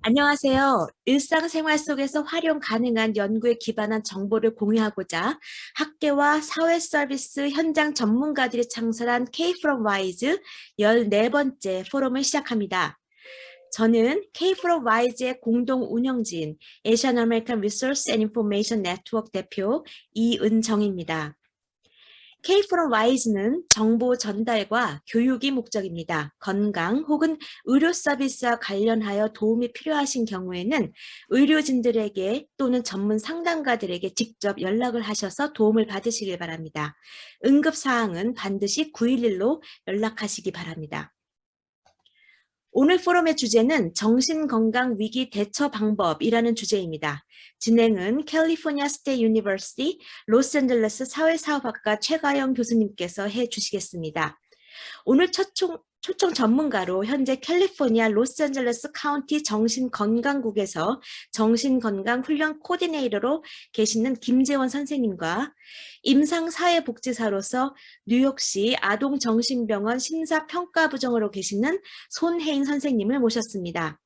안녕하세요. 일상생활 속에서 활용 가능한 연구에 기반한 정보를 공유하고자 학계와 사회 서비스 현장 전문가들이 창설한 K from WISE 14번째 포럼을 시작합니다. 저는 K from WISE의 공동 운영진 Asian American Resource and Information Network 대표 이은정입니다. K from WISE는 정보 전달과 교육이 목적입니다. 건강 혹은 의료 서비스와 관련하여 도움이 필요하신 경우에는 의료진들에게 또는 전문 상담가들에게 직접 연락을 하셔서 도움을 받으시길 바랍니다. 응급사항은 반드시 911로 연락하시기 바랍니다. 오늘 포럼의 주제는 정신건강위기 대처 방법이라는 주제입니다. 진행은 캘리포니아 스테이트 유니버시티 로스앤젤레스 사회사업학과 최가영 교수님께서 해주시겠습니다. 오늘 초청 전문가로 현재 캘리포니아 로스앤젤레스 카운티 정신건강국에서 정신건강훈련 코디네이터로 계시는 김재원 선생님과 임상사회복지사로서 뉴욕시 아동정신병원 심사평가부장으로 계시는 손혜인 선생님을 모셨습니다.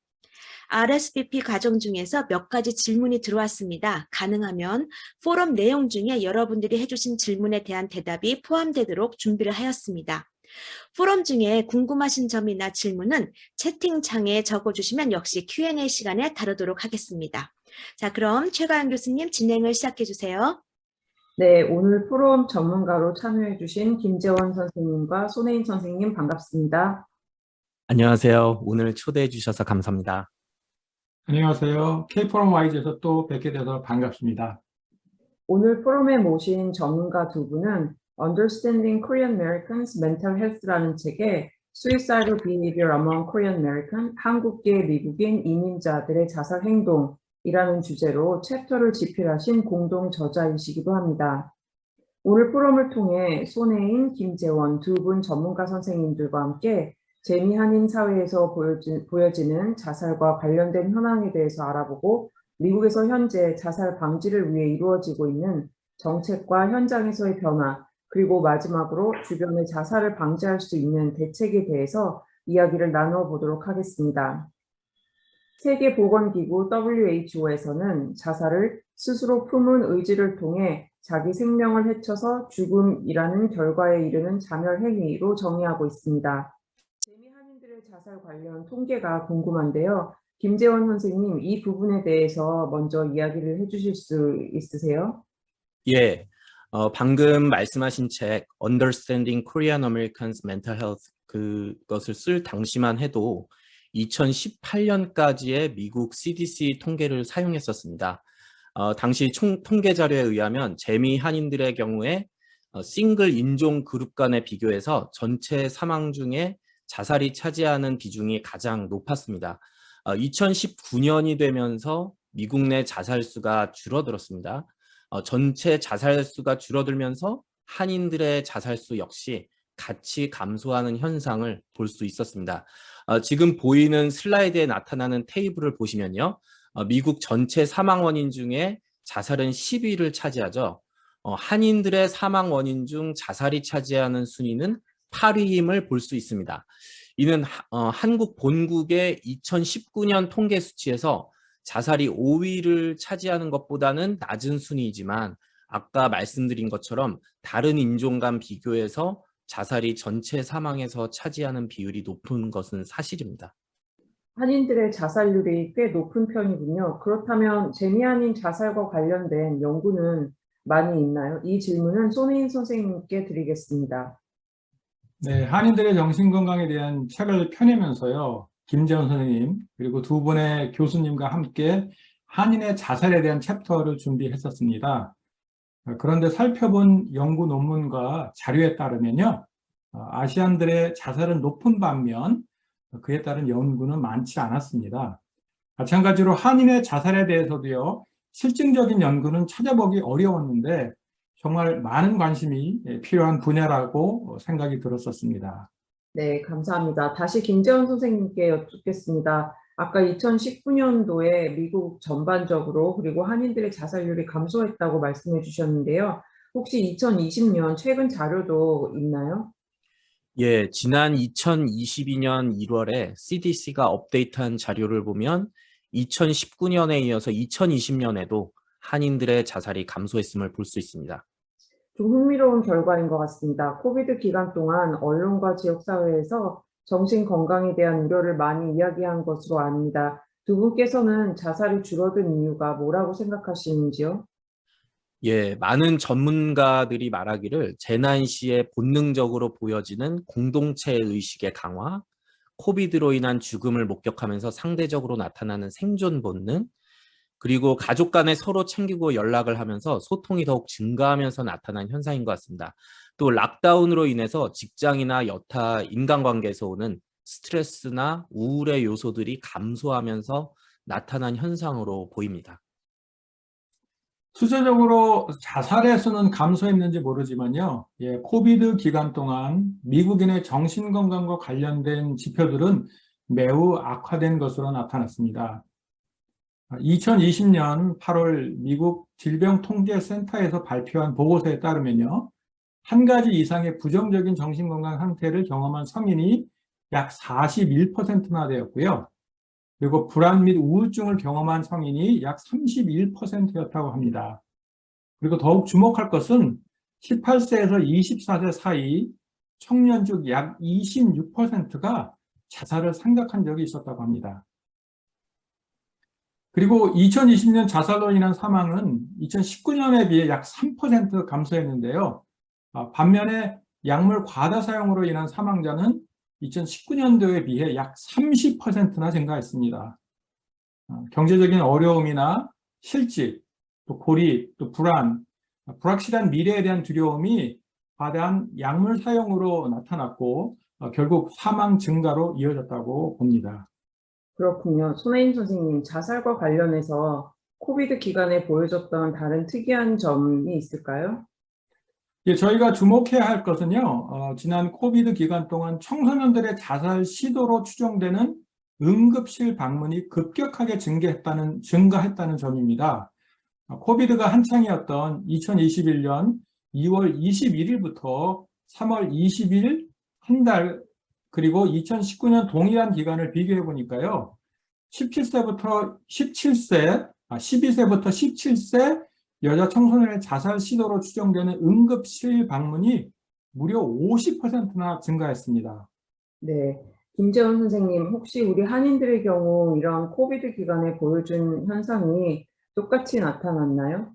RSVP 과정 중에서 몇 가지 질문이 들어왔습니다. 가능하면 포럼 내용 중에 여러분들이 해주신 질문에 대한 대답이 포함되도록 준비를 하였습니다. 포럼 중에 궁금하신 점이나 질문은 채팅창에 적어주시면 역시 Q&A 시간에 다루도록 하겠습니다. 자, 그럼 최가영 교수님 진행을 시작해 주세요. 네, 오늘 포럼 전문가로 참여해 주신 김재원 선생님과 손혜인 선생님 반갑습니다. 안녕하세요. 오늘 초대해 주셔서 감사합니다. 안녕하세요. K-포럼 와이즈에서 또 뵙게 돼서 반갑습니다. 오늘 포럼에 모신 전문가 두 분은 Understanding Korean Americans Mental Health라는 책에 Suicidal Behavior Among Korean American, 한국계 미국인 이민자들의 자살 행동이라는 주제로 챕터를 집필하신 공동 저자이시기도 합니다. 오늘 포럼을 통해 손혜인, 김재원 두 분 전문가 선생님들과 함께 재미한인 사회에서 보여지는 자살과 관련된 현황에 대해서 알아보고 미국에서 현재 자살 방지를 위해 이루어지고 있는 정책과 현장에서의 변화, 그리고 마지막으로 주변의 자살을 방지할 수 있는 대책에 대해서 이야기를 나눠보도록 하겠습니다. 세계보건기구 WHO에서는 자살을 스스로 품은 의지를 통해 자기 생명을 해쳐서 죽음이라는 결과에 이르는 자멸 행위로 정의하고 있습니다. 재미한인들의 자살 관련 통계가 궁금한데요. 김재원 선생님, 이 부분에 대해서 먼저 이야기를 해주실 수 있으세요? 예, 방금 말씀하신 책 Understanding Korean Americans Mental Health 그것을 쓸 당시만 해도 2018년까지의 미국 CDC 통계를 사용했었습니다. 당시 통계 자료에 의하면 재미 한인들의 경우에 싱글 인종 그룹 간에 비교해서 전체 사망 중에 자살이 차지하는 비중이 가장 높았습니다. 2019년이 되면서 미국 내 자살 수가 줄어들었습니다. 전체 자살 수가 줄어들면서 한인들의 자살 수 역시 같이 감소하는 현상을 볼 수 있었습니다. 지금 보이는 슬라이드에 나타나는 테이블을 보시면요. 미국 전체 사망 원인 중에 자살은 10위를 차지하죠. 한인들의 사망 원인 중 자살이 차지하는 순위는 8위임을 볼 수 있습니다. 이는 한국 본국의 2019년 통계 수치에서 자살이 5위를 차지하는 것보다는 낮은 순위이지만 아까 말씀드린 것처럼 다른 인종 간 비교해서 자살이 전체 사망에서 차지하는 비율이 높은 것은 사실입니다. 한인들의 자살률이 꽤 높은 편이군요. 그렇다면 재미한인 자살과 관련된 연구는 많이 있나요? 이 질문은 손혜인 선생님께 드리겠습니다. 네, 한인들의 정신건강에 대한 책을 펴내면서요. 김재원 선생님 그리고 두 분의 교수님과 함께 한인의 자살에 대한 챕터를 준비했었습니다. 그런데 살펴본 연구 논문과 자료에 따르면요. 아시안들의 자살은 높은 반면 그에 따른 연구는 많지 않았습니다. 마찬가지로 한인의 자살에 대해서도요. 실증적인 연구는 찾아보기 어려웠는데 정말 많은 관심이 필요한 분야라고 생각이 들었었습니다. 네, 감사합니다. 다시 김재원 선생님께 여쭙겠습니다. 아까 2019년도에 미국 전반적으로 그리고 한인들의 자살률이 감소했다고 말씀해 주셨는데요. 혹시 2020년 최근 자료도 있나요? 예, 지난 2022년 1월에 CDC가 업데이트한 자료를 보면 2019년에 이어서 2020년에도 한인들의 자살이 감소했음을 볼 수 있습니다. 좀 흥미로운 결과인 것 같습니다. 코비드 기간 동안 언론과 지역사회에서 정신 건강에 대한 우려를 많이 이야기한 것으로 압니다. 두 분께서는 자살이 줄어든 이유가 뭐라고 생각하시는지요? 예, 많은 전문가들이 말하기를 재난 시에 본능적으로 보여지는 공동체 의식의 강화, 코비드로 인한 죽음을 목격하면서 상대적으로 나타나는 생존 본능, 그리고 가족 간에 서로 챙기고 연락을 하면서 소통이 더욱 증가하면서 나타난 현상인 것 같습니다. 또 락다운으로 인해서 직장이나 여타 인간관계에서 오는 스트레스나 우울의 요소들이 감소하면서 나타난 현상으로 보입니다. 수치적으로 자살의 수는 감소했는지 모르지만요. 예, 코비드 기간 동안 미국인의 정신건강과 관련된 지표들은 매우 악화된 것으로 나타났습니다. 2020년 8월 미국 질병통제센터에서 발표한 보고서에 따르면요. 한 가지 이상의 부정적인 정신건강 상태를 경험한 성인이 약 41%나 되었고요. 그리고 불안 및 우울증을 경험한 성인이 약 31%였다고 합니다. 그리고 더욱 주목할 것은 18세에서 24세 사이 청년 중 약 26%가 자살을 생각한 적이 있었다고 합니다. 그리고 2020년 자살로 인한 사망은 2019년에 비해 약 3% 감소했는데요. 반면에 약물 과다 사용으로 인한 사망자는 2019년도에 비해 약 30%나 증가했습니다. 경제적인 어려움이나 실직, 또 고립, 또 불안, 불확실한 미래에 대한 두려움이 과다한 약물 사용으로 나타났고 결국 사망 증가로 이어졌다고 봅니다. 그렇군요. 손혜인 선생님, 자살과 관련해서 코비드 기간에 보여줬던 다른 특이한 점이 있을까요? 예, 저희가 주목해야 할 것은요, 지난 코비드 기간 동안 청소년들의 자살 시도로 추정되는 응급실 방문이 급격하게 증가했다는 점입니다. 코비드가 한창이었던 2021년 2월 21일부터 3월 20일 한 달, 그리고 2019년 동일한 기간을 비교해 보니까요, 12세부터 17세 여자 청소년의 자살 시도로 추정되는 응급실 방문이 무려 50%나 증가했습니다. 네. 김재원 선생님, 혹시 우리 한인들의 경우 이런 코비드 기간에 보여준 현상이 똑같이 나타났나요?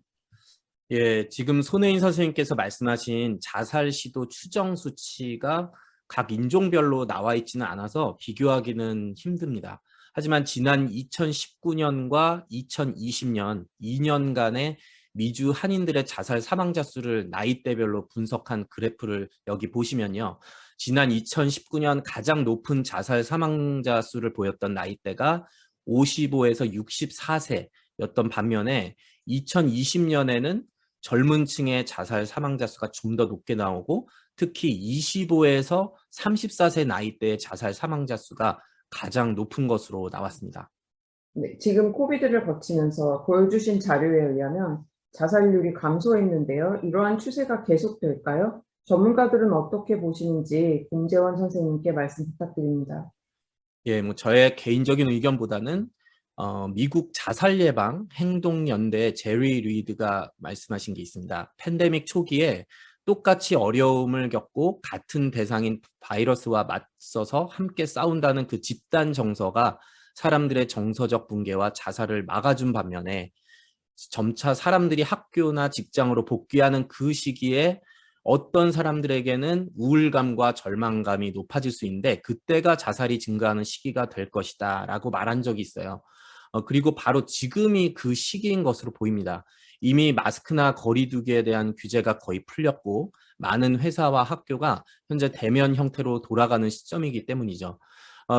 예, 지금 손혜인 선생님께서 말씀하신 자살 시도 추정 수치가 각 인종별로 나와 있지는 않아서 비교하기는 힘듭니다. 하지만 지난 2019년과 2020년 2년간의 미주 한인들의 자살 사망자 수를 나이대별로 분석한 그래프를 여기 보시면요. 지난 2019년 가장 높은 자살 사망자 수를 보였던 나이대가 55에서 64세였던 반면에 2020년에는 젊은 층의 자살 사망자 수가 좀 더 높게 나오고 특히 25에서 34세 나이대의 자살 사망자 수가 가장 높은 것으로 나왔습니다. 네, 지금 코비드를 거치면서 보여주신 자료에 의하면 자살률이 감소했는데요. 이러한 추세가 계속될까요? 전문가들은 어떻게 보시는지 김재원 선생님께 말씀 부탁드립니다. 예, 뭐 저의 개인적인 의견보다는 미국 자살 예방 행동연대 제리 리드가 말씀하신 게 있습니다. 팬데믹 초기에 똑같이 어려움을 겪고 같은 대상인 바이러스와 맞서서 함께 싸운다는 그 집단 정서가 사람들의 정서적 붕괴와 자살을 막아준 반면에 점차 사람들이 학교나 직장으로 복귀하는 그 시기에 어떤 사람들에게는 우울감과 절망감이 높아질 수 있는데 그때가 자살이 증가하는 시기가 될 것이다 라고 말한 적이 있어요. 그리고 바로 지금이 그 시기인 것으로 보입니다. 이미 마스크나 거리 두기에 대한 규제가 거의 풀렸고 많은 회사와 학교가 현재 대면 형태로 돌아가는 시점이기 때문이죠.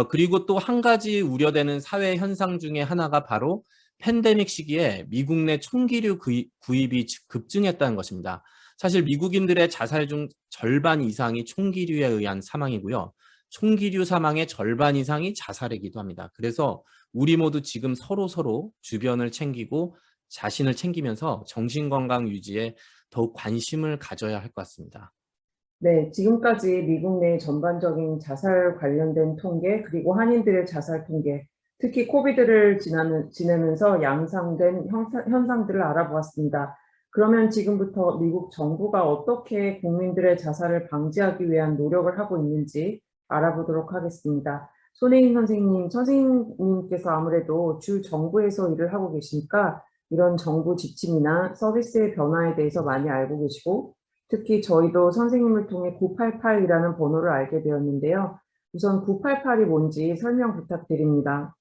그리고 또 한 가지 우려되는 사회 현상 중에 하나가 바로 팬데믹 시기에 미국 내 총기류 구입이 급증했다는 것입니다. 사실 미국인들의 자살 중 절반 이상이 총기류에 의한 사망이고요. 총기류 사망의 절반 이상이 자살이기도 합니다. 그래서 우리 모두 지금 서로 주변을 챙기고 자신을 챙기면서 정신건강 유지에 더욱 관심을 가져야 할 것 같습니다. 네, 지금까지 미국 내 전반적인 자살 관련된 통계, 그리고 한인들의 자살 통계, 특히 코비드를 지내면서 양상된 현상들을 알아보았습니다. 그러면 지금부터 미국 정부가 어떻게 국민들의 자살을 방지하기 위한 노력을 하고 있는지 알아보도록 하겠습니다. 손혜인 선생님께서 아무래도 주 정부에서 일을 하고 계시니까 이런 정부 지침이나 서비스의 변화에 대해서 많이 알고 계시고, 특히 저희도 선생님을 통해 988이라는 번호를 알게 되었는데요. 우선 988이 뭔지 설명 부탁드립니다.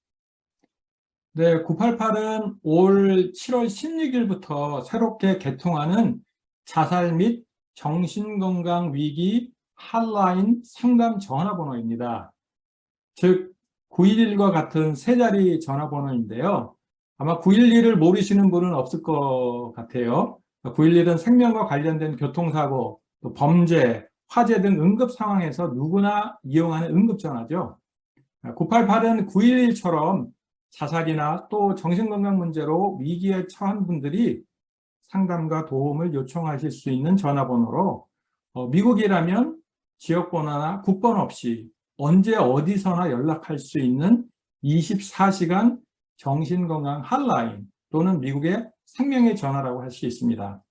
네, 988은 올 7월 16일부터 새롭게 개통하는 자살 및 정신건강 위기 핫라인 상담 전화번호입니다. 즉, 911과 같은 세 자리 전화번호인데요. 아마 911을 모르시는 분은 없을 것 같아요. 911은 생명과 관련된 교통사고, 또 범죄, 화재 등 응급 상황에서 누구나 이용하는 응급전화죠. 988은 911처럼 자살이나 또 정신건강 문제로 위기에 처한 분들이 상담과 도움을 요청하실 수 있는 전화번호로, 미국이라면 지역번호나 국번 없이 언제 어디서나 연락할 수 있는 24시간 정신건강 핫라인 또는 미국의 생명의 전화라고 할 수 있습니다.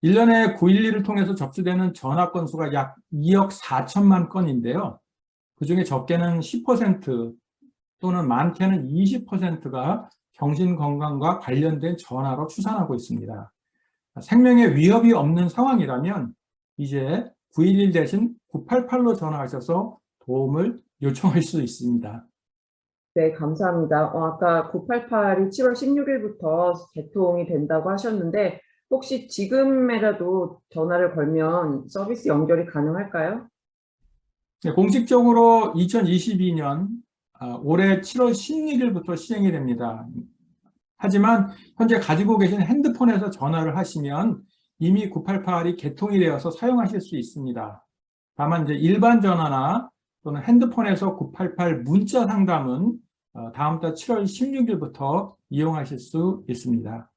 1년에 911을 통해서 접수되는 전화 건수가 약 2억 4천만 건인데요. 그중에 적게는 10% 또는 많게는 20%가 정신건강과 관련된 전화로 추산하고 있습니다. 생명에 위협이 없는 상황이라면 이제 911 대신 988로 전화하셔서 도움을 요청할 수 있습니다. 네, 감사합니다. 아까 988이 7월 16일부터 개통이 된다고 하셨는데 혹시 지금이라도 전화를 걸면 서비스 연결이 가능할까요? 네, 공식적으로 2022년 올해 7월 16일부터 시행이 됩니다. 하지만 현재 가지고 계신 핸드폰에서 전화를 하시면 이미 988이 개통이 되어서 사용하실 수 있습니다. 다만 이제 일반 전화나 또는 핸드폰에서 988 문자 상담은 다음 달 7월 16일부터 이용하실 수 있습니다.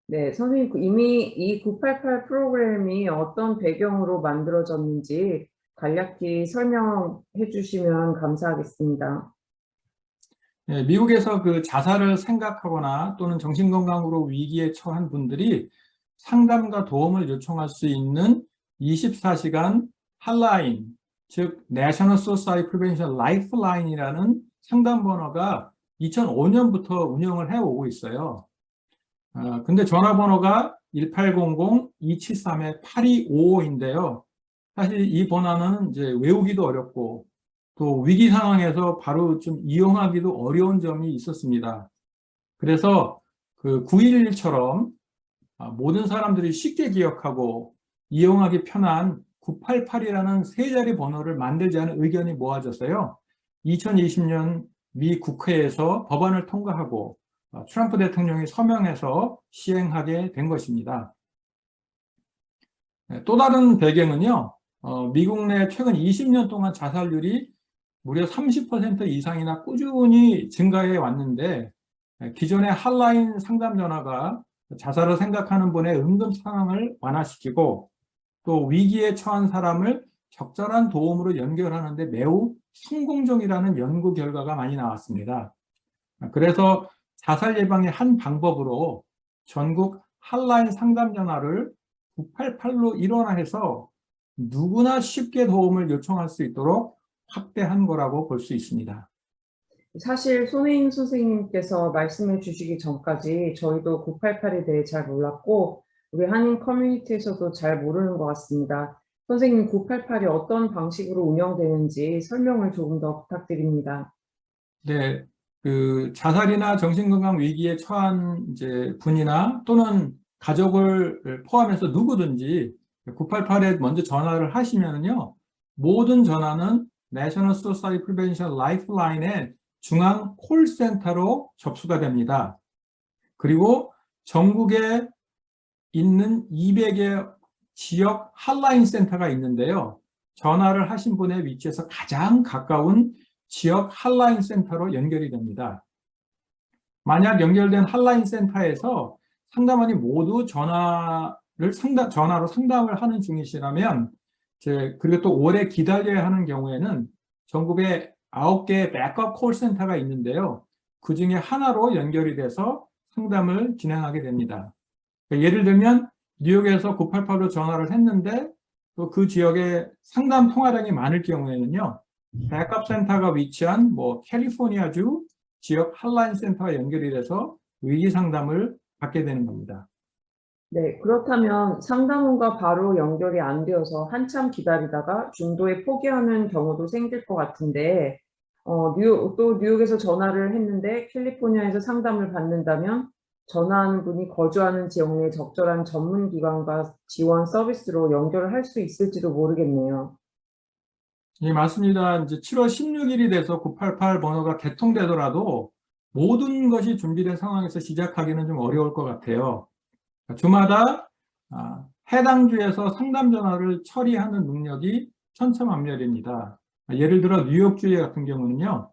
네, 선생님 이미 이 988 프로그램이 어떤 배경으로 만들어졌는지 간략히 설명해 주시면 감사하겠습니다. 네, 미국에서 그 자살을 생각하거나 또는 정신건강으로 위기에 처한 분들이 상담과 도움을 요청할 수 있는 24시간 핫라인, 즉 National Suicide Prevention Lifeline이라는 상담 번호가 2005년부터 운영을 해오고 있어요. 근데 전화번호가 1800-273-8255인데요. 사실 이 번호는 이제 외우기도 어렵고 또 위기 상황에서 바로 좀 이용하기도 어려운 점이 있었습니다. 그래서 그 911처럼 모든 사람들이 쉽게 기억하고 이용하기 편한 988이라는 세 자리 번호를 만들자는 의견이 모아졌어요. 2020년 미 국회에서 법안을 통과하고 트럼프 대통령이 서명해서 시행하게 된 것입니다. 또 다른 배경은요, 미국 내 최근 20년 동안 자살률이 무려 30% 이상이나 꾸준히 증가해 왔는데 기존의 핫라인 상담 전화가 자살을 생각하는 분의 응급 상황을 완화시키고 또 위기에 처한 사람을 적절한 도움으로 연결하는 데 매우 성공적이라는 연구 결과가 많이 나왔습니다. 그래서 자살 예방의 한 방법으로 전국 핫라인 상담 전화를 988로 일원화해서 누구나 쉽게 도움을 요청할 수 있도록 확대한 거라고 볼 수 있습니다. 사실 손혜인 선생님께서 말씀해 주시기 전까지 저희도 988에 대해 잘 몰랐고 우리 한인 커뮤니티에서도 잘 모르는 것 같습니다. 선생님 988이 어떤 방식으로 운영되는지 설명을 조금 더 부탁드립니다. 네, 그 자살이나 정신건강 위기에 처한 이제 분이나 또는 가족을 포함해서 누구든지 988에 먼저 전화를 하시면은요, 모든 전화는 National Suicide Prevention Lifeline의 중앙 콜센터로 접수가 됩니다. 그리고 전국에 있는 200의 지역 핫라인 센터가 있는데요. 전화를 하신 분의 위치에서 가장 가까운 지역 핫라인 센터로 연결이 됩니다. 만약 연결된 핫라인 센터에서 상담원이 모두 전화로 상담을 하는 중이시라면 그리고 또 오래 기다려야 하는 경우에는 전국의 9개의 백업 콜센터가 있는데요. 그 중에 하나로 연결이 돼서 상담을 진행하게 됩니다. 그러니까 예를 들면 뉴욕에서 988로 전화를 했는데 또 그 지역에 상담 통화량이 많을 경우에는요. 백업 센터가 위치한 캘리포니아주 지역 핫라인 센터와 연결이 돼서 위기 상담을 받게 되는 겁니다. 네, 그렇다면 상담원과 바로 연결이 안 되어서 한참 기다리다가 중도에 포기하는 경우도 생길 것 같은데, 또 뉴욕에서 전화를 했는데 캘리포니아에서 상담을 받는다면 전화하는 분이 거주하는 지역 내 적절한 전문 기관과 지원 서비스로 연결을 할 수 있을지도 모르겠네요. 예, 맞습니다. 이제 7월 16일이 돼서 988 번호가 개통되더라도 모든 것이 준비된 상황에서 시작하기는 좀 어려울 것 같아요. 주마다 해당 주에서 상담 전화를 처리하는 능력이 천차만별입니다. 예를 들어 뉴욕주 같은 경우는요.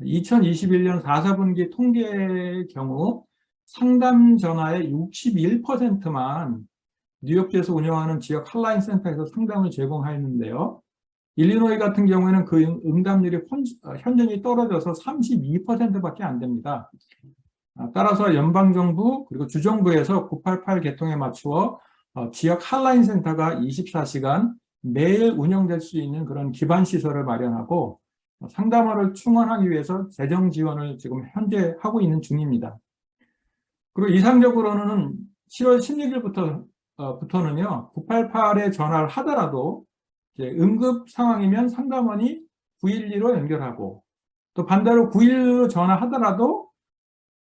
2021년 4사분기 통계의 경우 상담 전화의 61%만 뉴욕주에서 운영하는 지역 핫라인 센터에서 상담을 제공하였는데요. 일리노이 같은 경우에는 그 응답률이 현저히 떨어져서 32%밖에 안 됩니다. 따라서 연방정부 그리고 주정부에서 988 개통에 맞추어 지역 핫라인 센터가 24시간 매일 운영될 수 있는 그런 기반 시설을 마련하고 상담원을 충원하기 위해서 재정 지원을 지금 현재 하고 있는 중입니다. 그리고 이상적으로는 7월 16일부터는요, 988에 전화를 하더라도 응급 상황이면 상담원이 912로 연결하고 또 반대로 911로 전화하더라도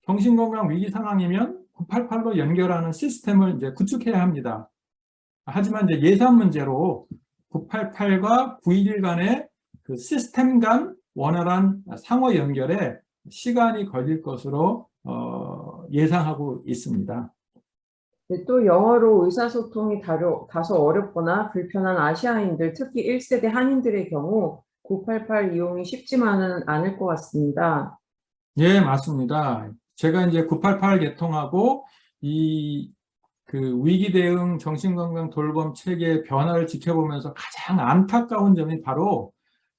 정신건강 위기 상황이면 988로 연결하는 시스템을 이제 구축해야 합니다. 하지만 이제 예산 문제로 988과 911 간의 그 시스템 간 원활한 상호 연결에 시간이 걸릴 것으로 예상하고 있습니다. 네, 또 영어로 의사소통이 다소 어렵거나 불편한 아시아인들, 특히 1세대 한인들의 경우 988 이용이 쉽지만은 않을 것 같습니다. 예, 맞습니다. 제가 이제 988 개통하고 그 위기 대응 정신건강 돌봄 체계의 변화를 지켜보면서 가장 안타까운 점이 바로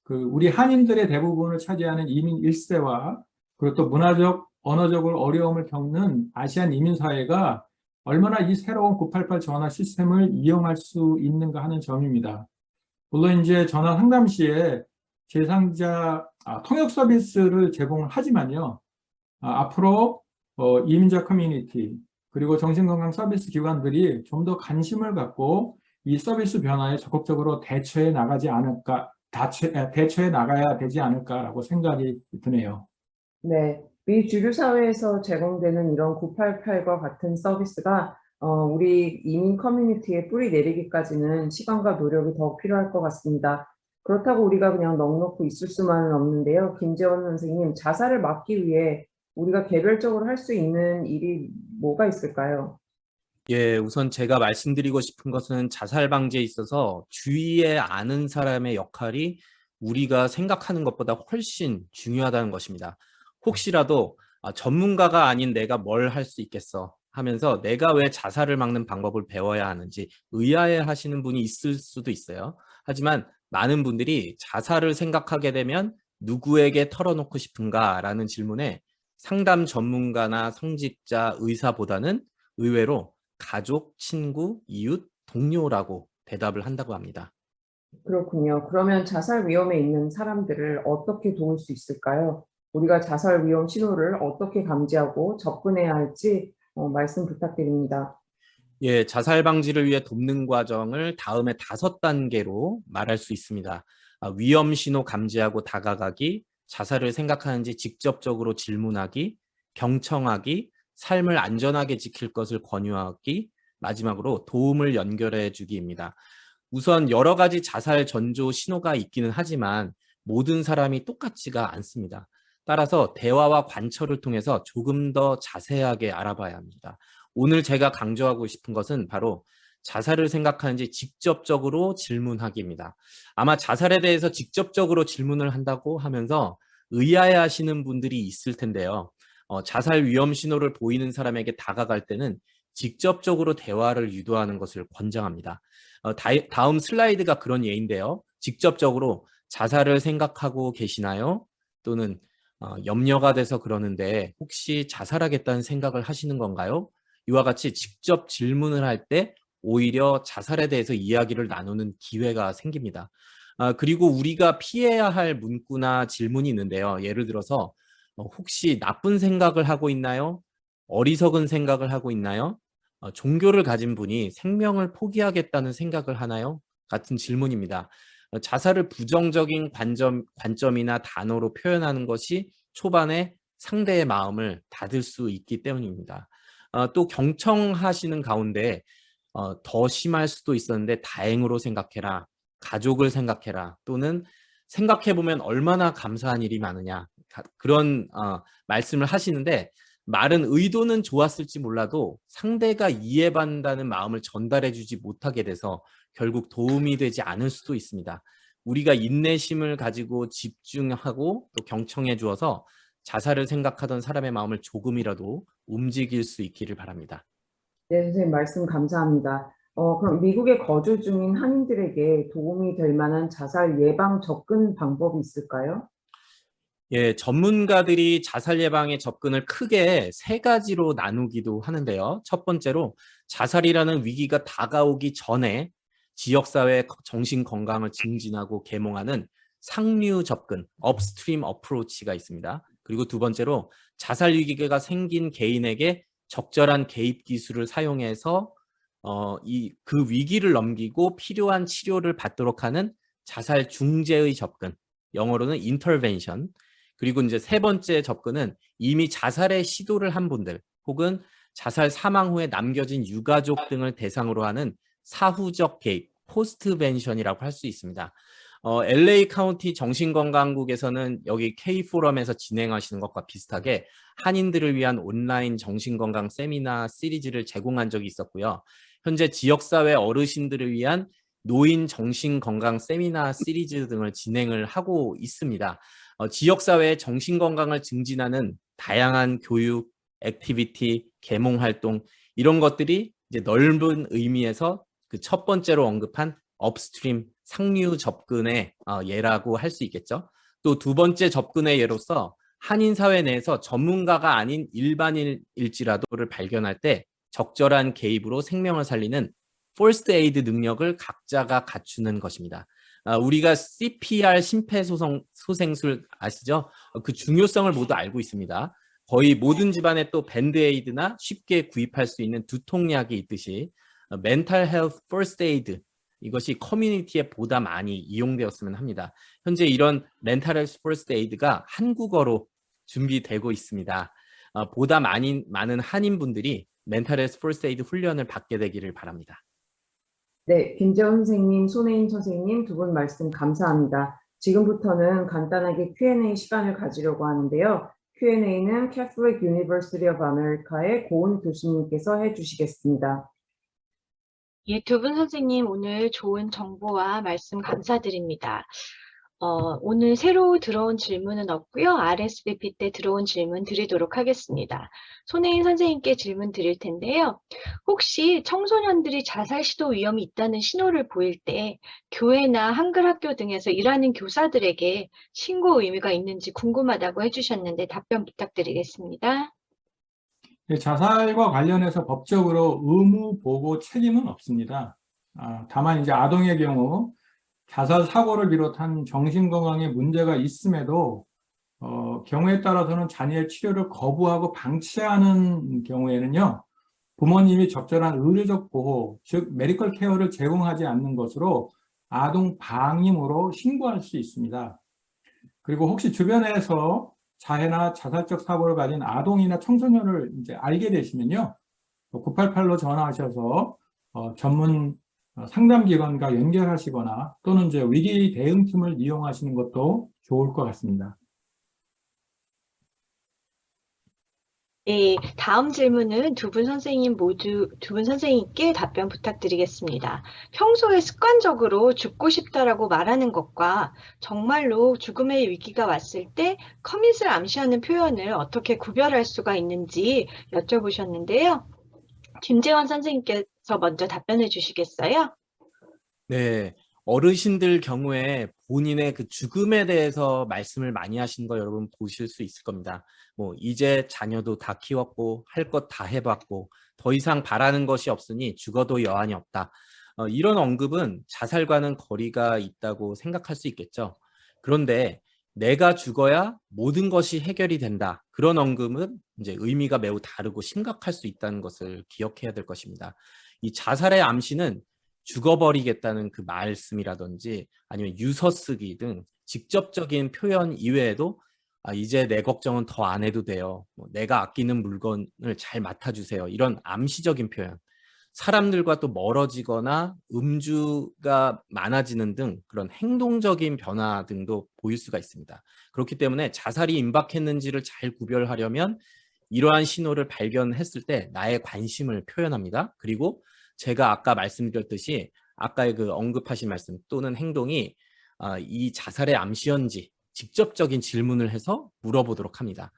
그 우리 한인들의 대부분을 차지하는 이민 1세와 그리고 또 문화적, 언어적으로 어려움을 겪는 아시안 이민 사회가 얼마나 이 새로운 988 전화 시스템을 이용할 수 있는가 하는 점입니다. 물론 이제 전화 상담 시에 제3자 통역 서비스를 제공을 하지만요. 앞으로 이민자 커뮤니티 그리고 정신건강 서비스 기관들이 좀 더 관심을 갖고 이 서비스 변화에 적극적으로 대처해 나가야 되지 않을까라고 생각이 드네요. 네, 미 주류 사회에서 제공되는 이런 988과 같은 서비스가 우리 이민 커뮤니티에 뿌리 내리기까지는 시간과 노력이 더욱 필요할 것 같습니다. 그렇다고 우리가 그냥 넋놓고 있을 수만은 없는데요. 김재원 선생님, 자살을 막기 위해 우리가 개별적으로 할 수 있는 일이 뭐가 있을까요? 예, 우선 제가 말씀드리고 싶은 것은 자살 방지에 있어서 주위에 아는 사람의 역할이 우리가 생각하는 것보다 훨씬 중요하다는 것입니다. 혹시라도 전문가가 아닌 내가 뭘 할 수 있겠어 하면서 내가 왜 자살을 막는 방법을 배워야 하는지 의아해 하시는 분이 있을 수도 있어요. 하지만 많은 분들이 자살을 생각하게 되면 누구에게 털어놓고 싶은가라는 질문에 상담 전문가나 성직자, 의사보다는 의외로 가족, 친구, 이웃, 동료라고 대답을 한다고 합니다. 그렇군요. 그러면 자살 위험에 있는 사람들을 어떻게 도울 수 있을까요? 우리가 자살 위험 신호를 어떻게 감지하고 접근해야 할지 말씀 부탁드립니다. 예, 자살 방지를 위해 돕는 과정을 다음에 5단계로 말할 수 있습니다. 위험 신호 감지하고 다가가기, 자살을 생각하는지 직접적으로 질문하기, 경청하기, 삶을 안전하게 지킬 것을 권유하기, 마지막으로 도움을 연결해 주기입니다. 우선 여러 가지 자살 전조 신호가 있기는 하지만 모든 사람이 똑같지가 않습니다. 따라서 대화와 관철을 통해서 조금 더 자세하게 알아봐야 합니다. 오늘 제가 강조하고 싶은 것은 바로 자살을 생각하는지 직접적으로 질문하기입니다. 아마 자살에 대해서 직접적으로 질문을 한다고 하면서 의아해 하시는 분들이 있을 텐데요. 자살 위험 신호를 보이는 사람에게 다가갈 때는 직접적으로 대화를 유도하는 것을 권장합니다. 다음 슬라이드가 그런 예인데요. 직접적으로 자살을 생각하고 계시나요? 또는 염려가 돼서 그러는데 혹시 자살하겠다는 생각을 하시는 건가요? 이와 같이 직접 질문을 할 때 오히려 자살에 대해서 이야기를 나누는 기회가 생깁니다. 그리고 우리가 피해야 할 문구나 질문이 있는데요. 예를 들어서 혹시 나쁜 생각을 하고 있나요? 어리석은 생각을 하고 있나요? 종교를 가진 분이 생명을 포기하겠다는 생각을 하나요? 같은 질문입니다. 자살을 부정적인 관점이나 단어로 표현하는 것이 초반에 상대의 마음을 닫을 수 있기 때문입니다. 또 경청하시는 가운데 더 심할 수도 있었는데 다행으로 생각해라, 가족을 생각해라, 또는 생각해보면 얼마나 감사한 일이 많으냐, 그런 말씀을 하시는데 말은 의도는 좋았을지 몰라도 상대가 이해받는다는 마음을 전달해주지 못하게 돼서 결국 도움이 되지 않을 수도 있습니다. 우리가 인내심을 가지고 집중하고 또 경청해 주어서 자살을 생각하던 사람의 마음을 조금이라도 움직일 수 있기를 바랍니다. 네, 선생님 말씀 감사합니다. 그럼 미국에 거주 중인 한인들에게 도움이 될 만한 자살 예방 접근 방법이 있을까요? 예, 전문가들이 자살 예방의 접근을 크게 세 가지로 나누기도 하는데요. 첫 번째로 자살이라는 위기가 다가오기 전에 지역사회 정신 건강을 증진하고 계몽하는 상류 접근, 업스트림 어프로치가 있습니다. 그리고 두 번째로 자살 위기가 생긴 개인에게 적절한 개입 기술을 사용해서 그 위기를 넘기고 필요한 치료를 받도록 하는 자살 중재의 접근, 영어로는 intervention. 그리고 이제 세 번째 접근은 이미 자살의 시도를 한 분들 혹은 자살 사망 후에 남겨진 유가족 등을 대상으로 하는 사후적 개입, 포스트벤션이라고 할 수 있습니다. LA 카운티 정신건강국에서는 여기 K 포럼에서 진행하시는 것과 비슷하게 한인들을 위한 온라인 정신건강 세미나 시리즈를 제공한 적이 있었고요. 현재 지역사회 어르신들을 위한 노인 정신건강 세미나 시리즈 등을 진행을 하고 있습니다. 지역사회의 정신건강을 증진하는 다양한 교육, 액티비티, 계몽활동 이런 것들이 이제 넓은 의미에서 그 첫 번째로 언급한 업스트림 상류 접근의 예라고 할 수 있겠죠. 또 두 번째 접근의 예로서 한인 사회 내에서 전문가가 아닌 일반인일지라도를 발견할 때 적절한 개입으로 생명을 살리는 퍼스트 에이드 능력을 각자가 갖추는 것입니다. 우리가 CPR 심폐소생술 아시죠? 그 중요성을 모두 알고 있습니다. 거의 모든 집안에 또 밴드에이드나 쉽게 구입할 수 있는 두통약이 있듯이 멘탈 헬스 퍼스트 에이드 이것이 커뮤니티에 보다 많이 이용되었으면 합니다. 현재 이런 멘탈 헬스 퍼스트 에이드가 한국어로 준비되고 있습니다. 보다 많은 한인분들이 멘탈 헬스 퍼스트 에이드 훈련을 받게 되기를 바랍니다. 네, 김재원 선생님, 손혜인 선생님 두 분 말씀 감사합니다. 지금부터는 간단하게 Q&A 시간을 가지려고 하는데요. Q&A는 Catholic University of America의 고은 교수님께서 해주시겠습니다. 예, 두 분 선생님 오늘 좋은 정보와 말씀 감사드립니다. 오늘 새로 들어온 질문은 없고요. RSVP 때 들어온 질문 드리도록 하겠습니다. 손혜인 선생님께 질문 드릴 텐데요. 혹시 청소년들이 자살 시도 위험이 있다는 신호를 보일 때 교회나 한글 학교 등에서 일하는 교사들에게 신고 의무가 있는지 궁금하다고 해주셨는데 답변 부탁드리겠습니다. 예, 자살과 관련해서 법적으로 의무 보고 책임은 없습니다. 다만 이제 아동의 경우 자살 사고를 비롯한 정신건강에 문제가 있음에도 경우에 따라서는 자녀의 치료를 거부하고 방치하는 경우에는요, 부모님이 적절한 의료적 보호, 즉 메디컬 케어를 제공하지 않는 것으로 아동 방임으로 신고할 수 있습니다. 그리고 혹시 주변에서 자해나 자살적 사고를 가진 아동이나 청소년을 이제 알게 되시면요, 988로 전화하셔서 전문 상담기관과 연결하시거나 또는 이제 위기 대응팀을 이용하시는 것도 좋을 것 같습니다. 네, 다음 질문은 두 분 선생님께 답변 부탁드리겠습니다. 평소에 습관적으로 죽고 싶다라고 말하는 것과 정말로 죽음의 위기가 왔을 때 커밋을 암시하는 표현을 어떻게 구별할 수가 있는지 여쭤보셨는데요. 김재원 선생님께서 먼저 답변해 주시겠어요? 네, 어르신들 경우에 본인의 그 죽음에 대해서 말씀을 많이 하신 거 여러분 보실 수 있을 겁니다. 뭐 이제 자녀도 다 키웠고 할 것 다 해봤고 더 이상 바라는 것이 없으니 죽어도 여한이 없다. 이런 언급은 자살과는 거리가 있다고 생각할 수 있겠죠. 그런데 내가 죽어야 모든 것이 해결이 된다. 그런 언급은 이제 의미가 매우 다르고 심각할 수 있다는 것을 기억해야 될 것입니다. 이 자살의 암시는 죽어버리겠다는 그 말씀이라든지 아니면 유서 쓰기 등 직접적인 표현 이외에도 이제 내 걱정은 더 안 해도 돼요. 내가 아끼는 물건을 잘 맡아주세요. 이런 암시적인 표현. 사람들과 또 멀어지거나 음주가 많아지는 등 그런 행동적인 변화 등도 보일 수가 있습니다. 그렇기 때문에 자살이 임박했는지를 잘 구별하려면 이러한 신호를 발견했을 때 나의 관심을 표현합니다. 그리고 제가 아까 말씀드렸듯이 아까의 그 언급하신 말씀 또는 행동이 이 자살의 암시였는지 직접적인 질문을 해서 물어보도록 합니다.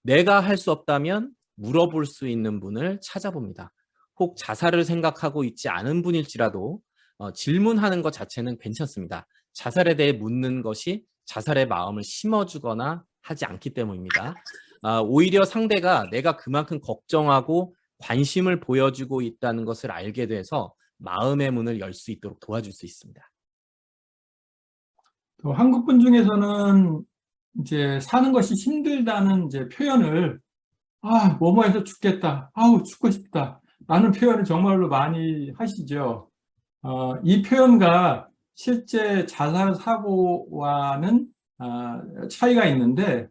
내가 할 수 없다면 물어볼 수 있는 분을 찾아봅니다. 혹 자살을 생각하고 있지 않은 분일지라도 질문하는 것 자체는 괜찮습니다. 자살에 대해 묻는 것이 자살의 마음을 심어주거나 하지 않기 때문입니다. 오히려 상대가 내가 그만큼 걱정하고 관심을 보여주고 있다는 것을 알게 돼서 마음의 문을 열 수 있도록 도와줄 수 있습니다. 또 한국 분 중에서는 이제 사는 것이 힘들다는 이제 표현을 뭐뭐해서 죽겠다, 아우 죽고 싶다 라는 표현을 정말로 많이 하시죠. 이 표현과 실제 자살 사고와는 차이가 있는데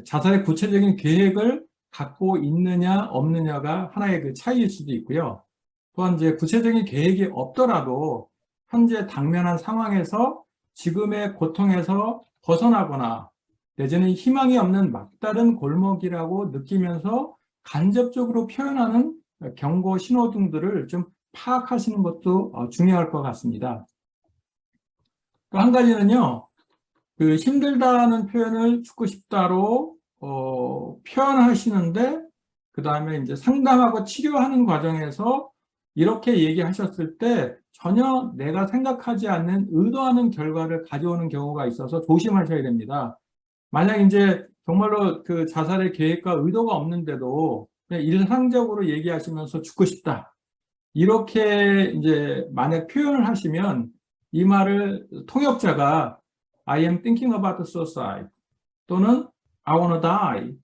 자살의 구체적인 계획을 갖고 있느냐 없느냐가 하나의 그 차이일 수도 있고요. 또한 이제 구체적인 계획이 없더라도 현재 당면한 상황에서 지금의 고통에서 벗어나거나 내지는 희망이 없는 막다른 골목이라고 느끼면서 간접적으로 표현하는 경고 신호 등들을 좀 파악하시는 것도 중요할 것 같습니다. 또 한 가지는요, 그 힘들다는 표현을 죽고 싶다로 표현하시는데 그 다음에 이제 상담하고 치료하는 과정에서 이렇게 얘기하셨을 때 전혀 내가 생각하지 않는 의도하는 결과를 가져오는 경우가 있어서 조심하셔야 됩니다. 만약 이제 정말로 그 자살의 계획과 의도가 없는데도 그냥 일상적으로 얘기하시면서 죽고 싶다. 이렇게 이제 만약 표현을 하시면 이 말을 통역자가 I am thinking about suicide 또는 I wanna die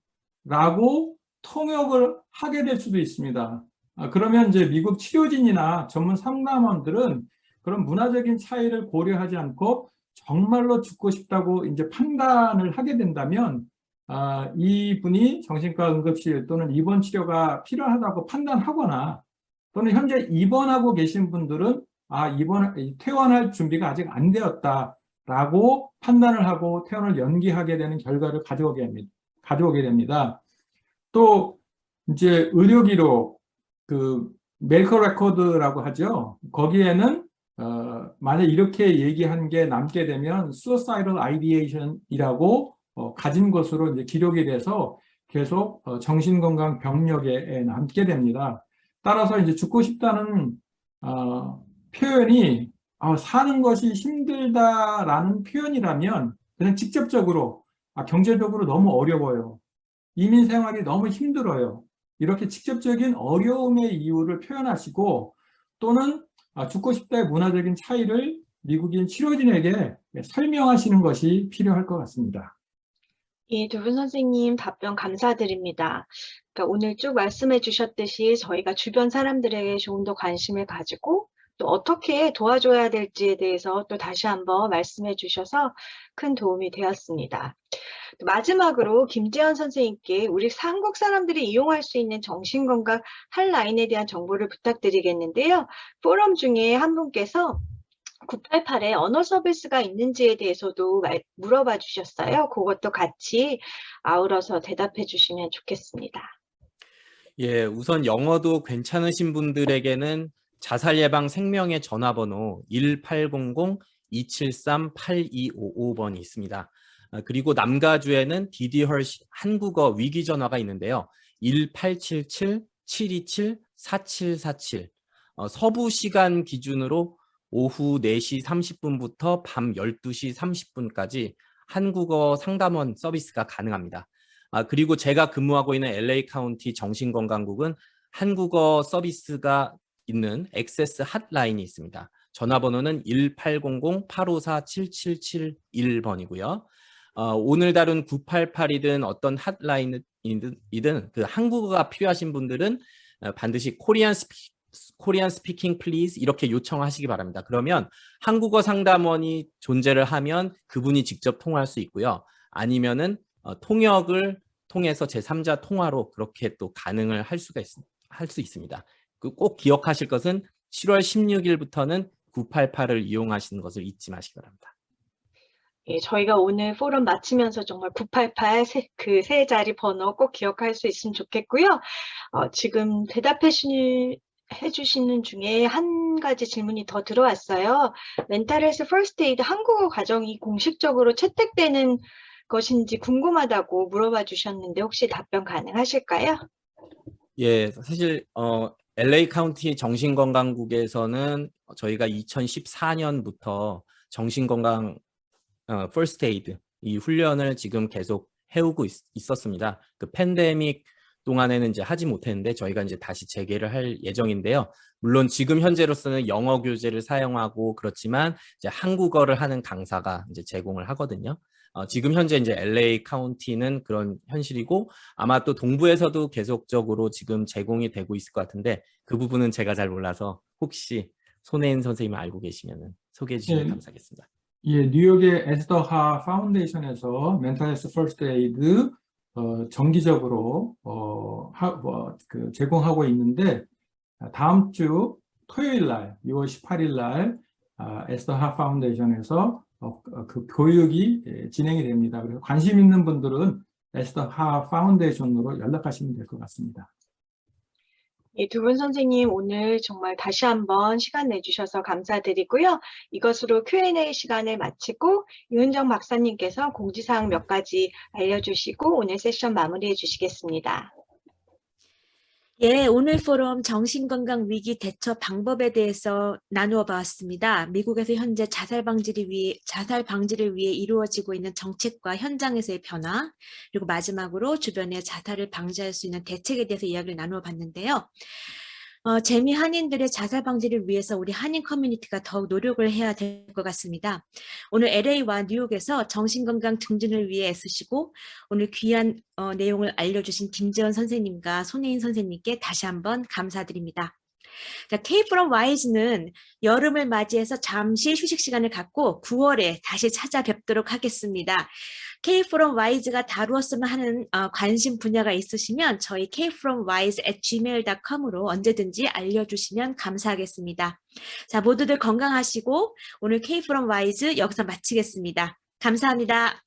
라고 통역을 하게 될 수도 있습니다. 그러면 이제 미국 치료진이나 전문 상담원들은 그런 문화적인 차이를 고려하지 않고 정말로 죽고 싶다고 이제 판단을 하게 된다면 이분이 정신과 응급실 또는 입원 치료가 필요하다고 판단하거나 또는 현재 입원하고 계신 분들은 퇴원할 준비가 아직 안 되었다라고 판단을 하고 퇴원을 연기하게 되는 결과를 가져오게 됩니다. 또 이제 의료기록 그 메디컬 레코드라고 하죠. 거기에는 만약 이렇게 얘기한 게 남게 되면 suicidal ideation이라고 가진 것으로 이제 기록이 돼서 계속 정신건강 병력에 남게 됩니다. 따라서 이제 죽고 싶다는 표현이 사는 것이 힘들다라는 표현이라면 그냥 직접적으로 경제적으로 너무 어려워요. 이민 생활이 너무 힘들어요. 이렇게 직접적인 어려움의 이유를 표현하시고 또는 죽고 싶다의 문화적인 차이를 미국인 치료진에게 설명하시는 것이 필요할 것 같습니다. 예, 두 분 선생님 답변 감사드립니다. 그러니까 오늘 쭉 말씀해 주셨듯이 저희가 주변 사람들에게 조금 더 관심을 가지고 또 어떻게 도와줘야 될지에 대해서 또 다시 한번 말씀해 주셔서 큰 도움이 되었습니다. 마지막으로 김재현 선생님께 우리 한국 사람들이 이용할 수 있는 정신건강 핫라인에 대한 정보를 부탁드리겠는데요. 포럼 중에 한 분께서 988에 언어 서비스가 있는지에 대해서도 물어봐 주셨어요. 그것도 같이 아우러서 대답해 주시면 좋겠습니다. 예, 우선 영어도 괜찮으신 분들에게는 자살 예방 생명의 전화번호 1800-273-8255번이 있습니다. 그리고 남가주에는 디디 헐시 한국어 위기 전화가 있는데요. 1877-727-4747 서부 시간 기준으로 오후 4시 30분부터 밤 12시 30분까지 한국어 상담원 서비스가 가능합니다. 그리고 제가 근무하고 있는 LA 카운티 정신건강국은 한국어 서비스가 있는 액세스 핫라인이 있습니다. 전화번호는 1800-854-7771번이고요. 오늘 다룬 988이든 어떤 핫라인이든 그 한국어가 필요하신 분들은 반드시 코리안 스피킹 플리즈 이렇게 요청하시기 바랍니다. 그러면 한국어 상담원이 존재를 하면 그분이 직접 통화할 수 있고요. 아니면은 통역을 통해서 제3자 통화로 그렇게 또 가능을 할 수 있습니다. 꼭 기억하실 것은 7월 16일부터는 988을 이용하시는 것을 잊지 마시기 바랍니다. 예, 저희가 오늘 포럼 마치면서 정말 988 그 세 자리 번호 꼭 기억할 수 있으면 좋겠고요. 지금 해주시는 중에 한 가지 질문이 더 들어왔어요. 멘탈 헬스 퍼스트 에이드 한국어 과정이 공식적으로 채택되는 것인지 궁금하다고 물어봐 주셨는데 혹시 답변 가능하실까요? 예, 사실 LA 카운티 정신건강국에서는 저희가 2014년부터 정신건강 퍼스트 에이드 이 훈련을 지금 계속 해오고 있었습니다. 그 팬데믹 동안에는 이제 하지 못했는데 저희가 이제 다시 재개를 할 예정인데요. 물론 지금 현재로서는 영어 교재를 사용하고 그렇지만 이제 한국어를 하는 강사가 이제 제공을 하거든요. 지금 현재 이제 LA 카운티는 그런 현실이고 아마 또 동부에서도 계속적으로 지금 제공이 되고 있을 것 같은데 그 부분은 제가 잘 몰라서 혹시 손혜인 선생님 알고 계시면 소개해 주시면 감사하겠습니다. 예, 뉴욕의 에스더 하 파운데이션에서 멘탈 헬스 퍼스트 에이드 정기적으로 제공하고 있는데 다음 주 토요일 날 6월 18일 날 에스더 하 파운데이션에서 그 교육이 진행이 됩니다. 그래서 관심 있는 분들은 에스더 하 파운데이션으로 연락하시면 될 것 같습니다. 예, 두 분 선생님 오늘 정말 다시 한번 시간 내주셔서 감사드리고요. 이것으로 Q&A 시간을 마치고 유은정 박사님께서 공지사항 몇 가지 알려주시고 오늘 세션 마무리해 주시겠습니다. 예, 오늘 포럼 정신건강 위기 대처 방법에 대해서 나누어 봤습니다. 미국에서 현재 자살 방지를 위해 이루어지고 있는 정책과 현장에서의 변화, 그리고 마지막으로 주변의 자살을 방지할 수 있는 대책에 대해서 이야기를 나누어 봤는데요. 재미 한인들의 자살 방지를 위해서 우리 한인 커뮤니티가 더욱 노력을 해야 될 것 같습니다. 오늘 LA와 뉴욕에서 정신건강 증진을 위해 애쓰시고 오늘 귀한 내용을 알려주신 김재원 선생님과 손혜인 선생님께 다시 한번 감사드립니다. K from Wise는 여름을 맞이해서 잠시 휴식 시간을 갖고 9월에 다시 찾아뵙도록 하겠습니다. K from Wise가 다루었으면 하는 관심 분야가 있으시면 저희 kfromwise@gmail.com으로 언제든지 알려주시면 감사하겠습니다. 자, 모두들 건강하시고 오늘 K from Wise 여기서 마치겠습니다. 감사합니다.